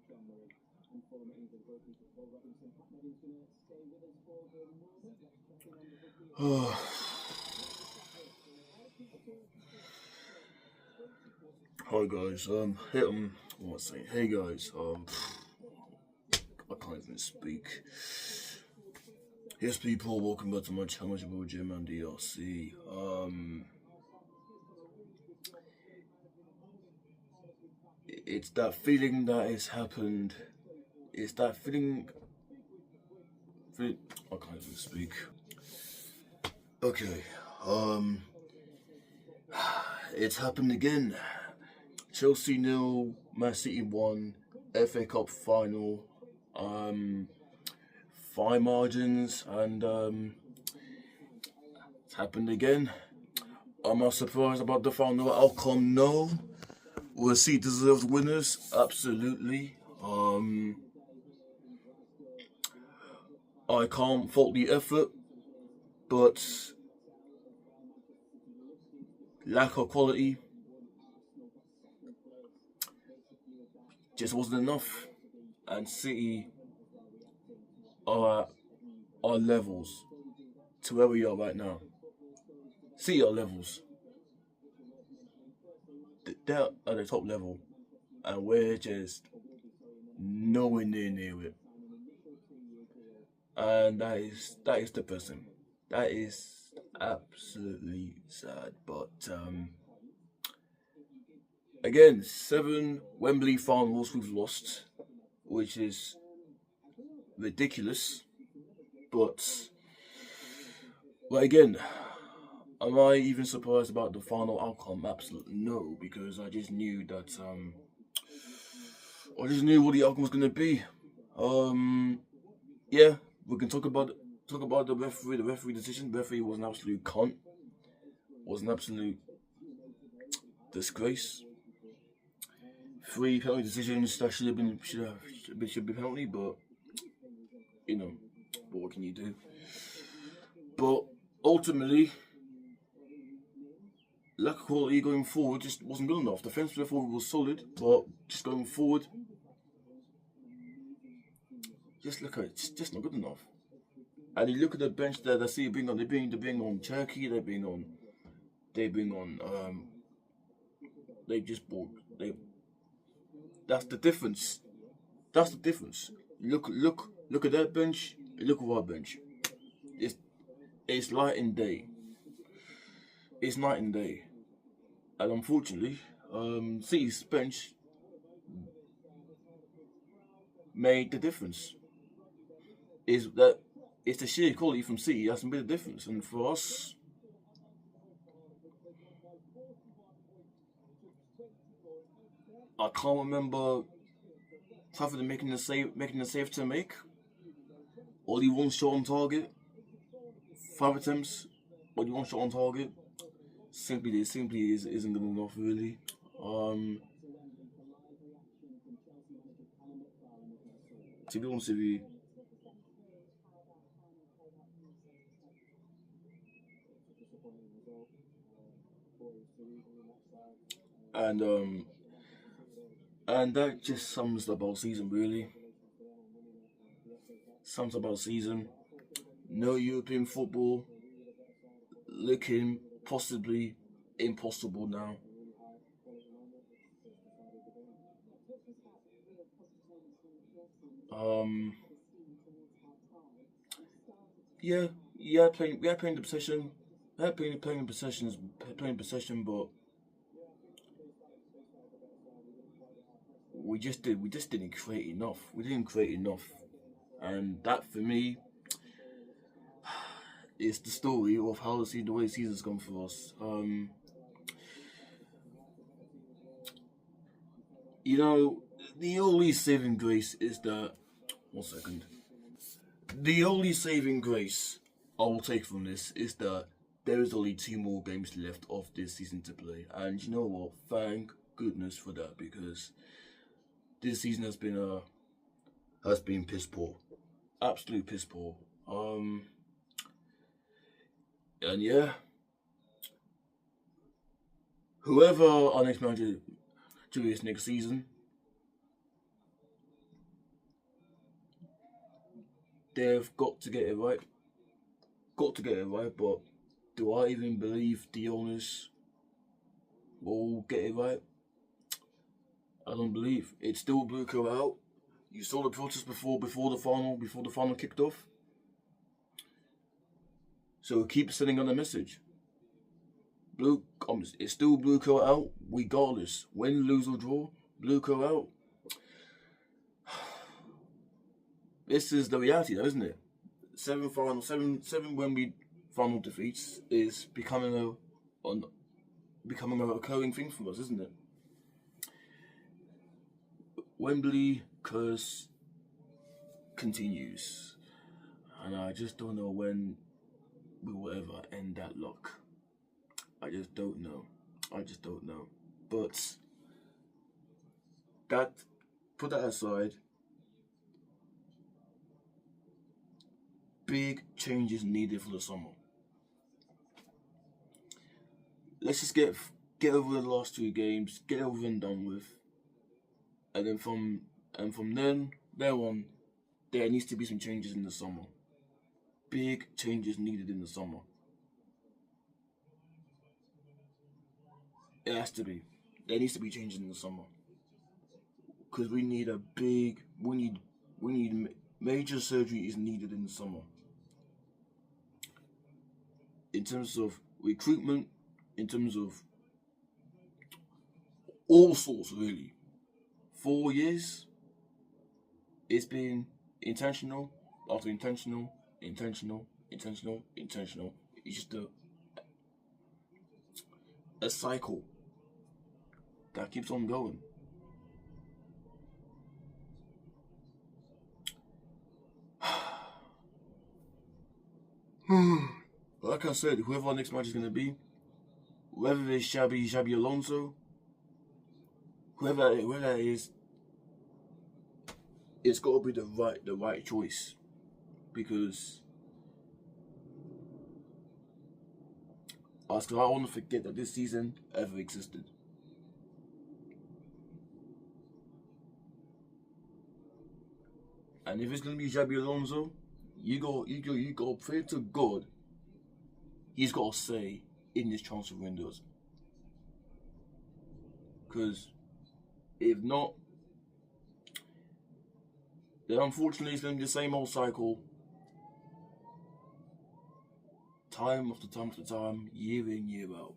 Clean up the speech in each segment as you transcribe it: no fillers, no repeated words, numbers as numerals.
Hi guys. What was I saying? Hey guys. I can't even speak. Yes, people. Welcome back to my channel, it's your boy Jim and DRC. It's that feeling that has happened. It's that feeling. I can't even speak. Okay. It's happened again. Chelsea 0, Man City 1, FA Cup final. Fine margins, and it's happened again. Am I surprised about the final outcome? No. Was City deserved winners? Absolutely. I can't fault the effort, but lack of quality just wasn't enough. And City are levels to where we are right now. City are levels. They're at the top level, and we're just nowhere near it. And that is depressing. That is absolutely sad. But again, 7 Wembley finals we've lost, which is ridiculous. But again, am I even surprised about the final outcome? Absolutely no, because I just knew that I just knew what the outcome was gonna be. Yeah, we can talk about the referee. The referee decision. The referee was an absolute cunt. Was an absolute disgrace. 3 penalty decisions that should be penalty, but what can you do? But ultimately, lack of quality going forward just wasn't good enough. Defense therefore was solid, but just going forward, just look at it, just not good enough. And you look at the bench there, they see being on, they're being on Cherky, they just bought, that's the difference. That's the difference. Look at that bench, look at our bench. It's night and day. It's night and day. And unfortunately, City's bench made the difference. It's the sheer quality from City that's made the difference, and for us, I can't remember Trafford making the save to make. Only 1 shot on target, 5 attempts, only 1 shot on target. Simply isn't good enough, really. To be honest with you, and that just sums up our season, really. Sums up our season. No European football, looking possibly impossible now. Playing the possession. Playing possession, but we just didn't create enough. We didn't create enough, and that for me is the story of how the way the season's gone for us. The only saving grace is that 1 second. The only saving grace I will take from this is that there is only 2 more games left of this season to play, and you know what? Thank goodness for that, because this season has been piss poor, absolute piss poor. And yeah, whoever our next manager is next season, they've got to get it right. Got to get it right, but do I even believe the owners will get it right? I don't believe. It still blew Coe out. You saw the protest before the final kicked off. So keep sending on the message. It still blew Coe out, regardless. Win, lose or draw, blew Coe out. This is the reality, though, isn't it? Seven Wembley final defeats is becoming a recurring thing for us, isn't it? Wembley curse continues, and I just don't know when we will ever end that luck. I just don't know. But put that aside. Big changes needed for the summer. Let's just get over the last 2 games, get over and done with, and then from there on, there needs to be some changes in the summer. Big changes needed in the summer. It has to be. There needs to be changes in the summer because we need major surgery is needed in the summer. In terms of recruitment, in terms of all sorts, really. 4 years, it's been intentional after intentional. It's just a cycle that keeps on going. Like I said, whoever our next match is going to be, whether it's Xabi Alonso, whoever that is, it's got to be the right choice, because I want to forget that this season ever existed. And if it's going to be Xabi Alonso, you go pray to God. He's got a say in this transfer windows. Because if not, then unfortunately it's going to be the same old cycle. Time after time, year in, year out.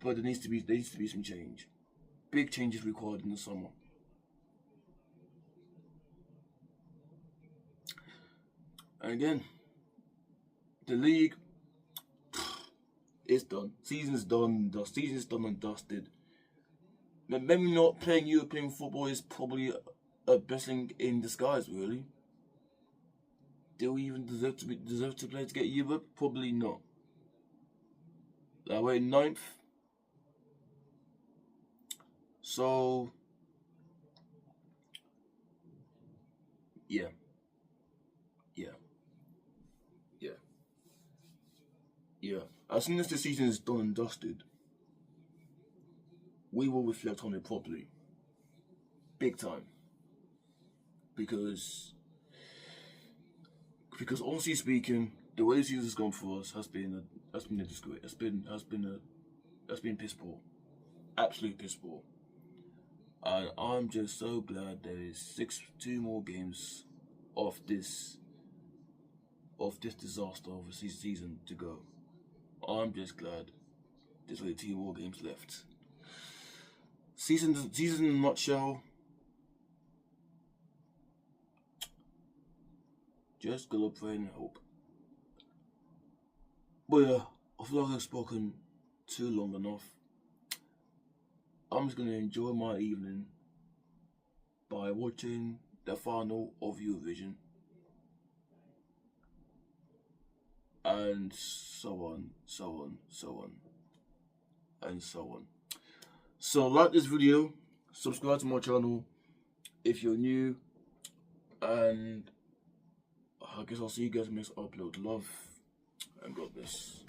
But there needs to be some change. Big changes required in the summer. And again, the league, it's done. Season's done. The season's done and dusted. Maybe not playing European football is probably a blessing in disguise, really. Do we even deserve to play to get Europe? Probably not. We're in 9th. So, yeah. As soon as the season is done and dusted, we will reflect on it properly. Big time. Because honestly speaking, the way the season's gone for us has been a disgrace. Has been piss poor. Absolute piss poor. And I'm just so glad there is 2 more games of this disaster of a season to go. I'm just glad there's only 2 more games left. Season in a nutshell. Just gotta pray and hope. But yeah, I feel like I've spoken too long enough. I'm just gonna enjoy my evening by watching the final of Eurovision. And so on. So like this video, subscribe to my channel if you're new, and I guess I'll see you guys in the next upload. Love and God bless.